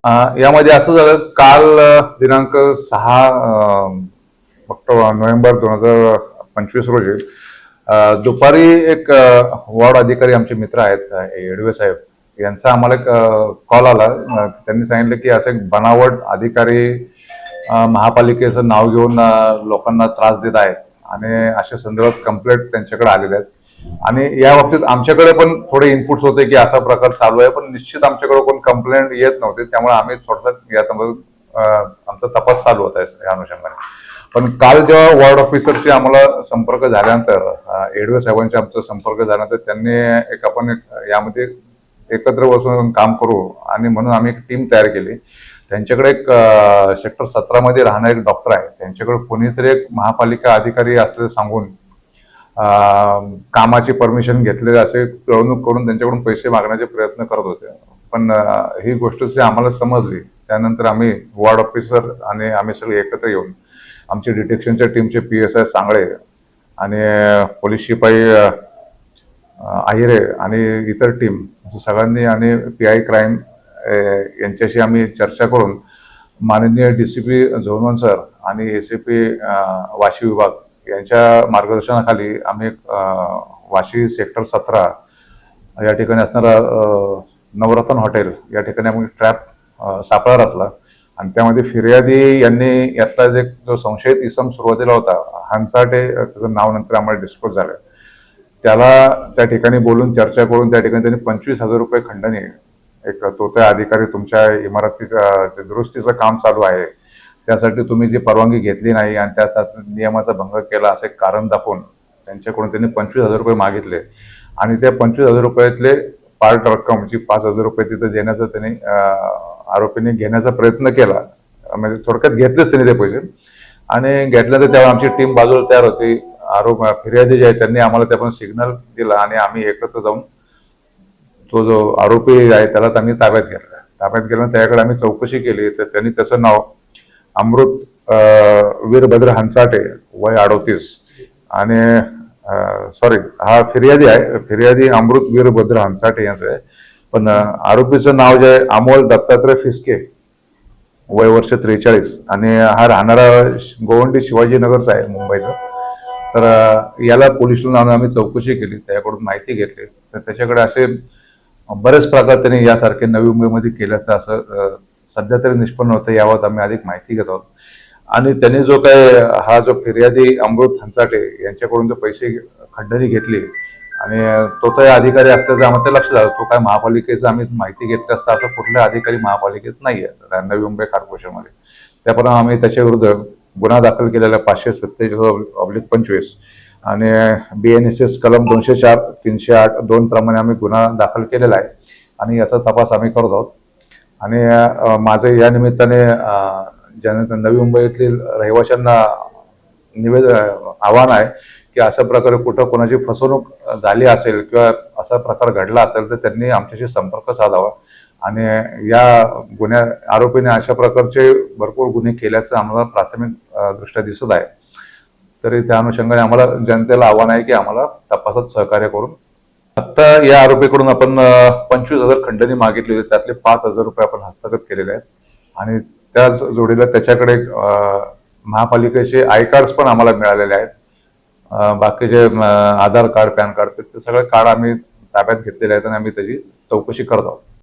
यामध्ये असं झालं, काल दिनांक 6 नोव्हेंबर 2025 रोजी दुपारी एक वॉर्ड अधिकारी आमचे मित्र आहेत येडवे साहेब यांचा आम्हाला एक कॉल आला. त्यांनी सांगितलं की असं एक बनावट अधिकारी महापालिकेचं नाव घेऊन लोकांना त्रास देत आहेत आणि अशा संदर्भात कंप्लेंट त्यांच्याकडे आलेल्या आहेत. आणि या बाबतीत आमच्याकडे पण थोडे इनपुट्स होते की असा प्रकार चालू आहे, पण निश्चित आमच्याकडे कोण कंप्लेंट येत नव्हते. त्यामुळे आम्ही थोडंसं याच्यामध्ये आमचा तपास चालू होता या अनुषंगाने. पण काल जेव्हा वॉर्ड ऑफिसरशी आम्हाला संपर्क झाल्यानंतर, येडवे साहेबांशी आमचा संपर्क झाल्यानंतर त्यांनी आपण यामध्ये एकत्र बसून काम करू आणि म्हणून आम्ही एक टीम तयार केली. त्यांच्याकडे एक सेक्टर 17 मध्ये राहणारे एक डॉक्टर आहे, त्यांच्याकडे कोणीतरी एक महापालिका अधिकारी असलेलं सांगून कामाची परमिशन घेतलेले असे पिळवणूक करून त्यांच्याकडून पैसे मागण्याचे प्रयत्न करत होते. पण ही गोष्ट आम्हाला समजली. त्यानंतर आम्ही वॉर्ड ऑफिसर आणि आम्ही सगळे एकत्र येऊन आमचे डिटेक्शनच्या टीमचे PSI सांगळे आणि पोलीस शिपाई आहिरे आणि इतर टीम सगळ्यांनी आणि PI क्राईम यांच्याशी आम्ही चर्चा करून माननीय DCP झोन 1 सर आणि ACP वाशी विभाग यांच्या मार्गदर्शनाखाली आम्ही वाशी सेक्टर 17 या ठिकाणी असणारा नवरत्न हॉटेल या ठिकाणी आम्ही ट्रॅप सापळा रचला. आणि त्यामध्ये फिर्यादी यांनी यातला जो संशयित इसम सुरुवातीला होता हंसाटे, त्याचं नाव नंतर आम्हाला डिस्क्लोज झालं, त्याला त्या ठिकाणी बोलून चर्चा करून त्या ठिकाणी त्यांनी 25,000 रुपये खंडणी, एक तोत्या अधिकारी तुमच्या इमारतीचं दुरुस्तीचं काम चालू आहे त्यासाठी तुम्ही जी परवानगी घेतली नाही आणि त्या नियमाचा भंग केला असे कारण दाखवून त्यांच्याकडून त्यांनी 25,000 रुपये मागितले. आणि त्या 25,000 रुपयातले पार्ट रक्कम जी 5,000 रुपये तिथे देण्याचा त्यांनी आरोपीने घेण्याचा प्रयत्न केला. म्हणजे थोडक्यात घेतलेच त्यांनी ते पैसे आणि घेतल्यानंतर तेव्हा आमची टीम बाजूला तयार होती. फिर्यादी जे आहे त्यांनी आम्हाला त्याप्रमाणे सिग्नल दिला आणि आम्ही एकत्र जाऊन तो जो आरोपी आहे त्याला त्यांनी ताब्यात घेतला. ताब्यात गेल्यानंतर त्याकडे आम्ही चौकशी केली तर त्यांनी त्याचं नाव अमृत वीरभद्र हंसाटे, वय 38 आणि सॉरी हा फिर्यादी आहे, फिर्यादी अमृत वीरभद्र हंसाटे यांचं आहे. पण आरोपीचं नाव जे आहे अमोल दत्तात्रय फिसके, वय वर्ष 43 आणि हा राहणारा गोवंडी शिवाजीनगरचा आहे, मुंबईचा. तर याला पोलिसला आणून आम्ही चौकशी केली, त्याकडून माहिती घेतली तर त्याच्याकडे असे बरेच प्रकार त्यांनी यासारखे नवी मुंबईमध्ये केल्याचं असं सध्या तरी निष्पन्न होतं. यावर आम्ही अधिक माहिती घेत आहोत. आणि त्यांनी जो काय हा जो फिर्यादी अमृत हंसाटे यांच्याकडून जो पैसे खंडणी घेतली आणि तो तर अधिकारी असल्याचं आम्हाला लक्षात आलं. तो काय महापालिकेचं आम्ही माहिती घेतली असता असं कुठल्या अधिकारी महापालिकेत नाही आहे नवी मुंबई कॉर्पोरेशनमध्ये. त्याप्रमाणे आम्ही त्याच्या विरुद्ध गुन्हा दाखल केलेला 547/25 आणि BNSS कलम 204, 308, 2 प्रमाणे आम्ही गुन्हा दाखल केलेला आहे आणि याचा तपास आम्ही करत आहोत. आणि माझं या निमित्ताने नवी मुंबईतील रहिवाशांना आव्हान आहे की अशा प्रकारे कुठं कोणाची फसवणूक झाली असेल किंवा असा प्रकार घडला असेल तर त्यांनी आमच्याशी संपर्क साधावा. आणि या आरोपीने अशा प्रकारचे भरपूर गुन्हे केल्याचं आम्हाला प्राथमिक दृष्ट्या दिसत आहे. तरी त्या अनुषंगाने आम्हाला जनतेला आव्हान आहे की आम्हाला तपासात सहकार्य करून. आता या आरोपीकडून आपण 25,000 खंडणी मागितली होती, त्यातले 5,000 रुपये आपण हस्तगत केलेले आहेत. आणि त्याच जोडीला त्याच्याकडे महापालिकेचे आय कार्ड्स पण आम्हाला मिळालेले आहेत. बाकीचे आधार कार्ड, पॅन कार्ड ते सगळे कार्ड आम्ही ताब्यात घेतलेले आहेत आणि आम्ही त्याची चौकशी करत आहोत.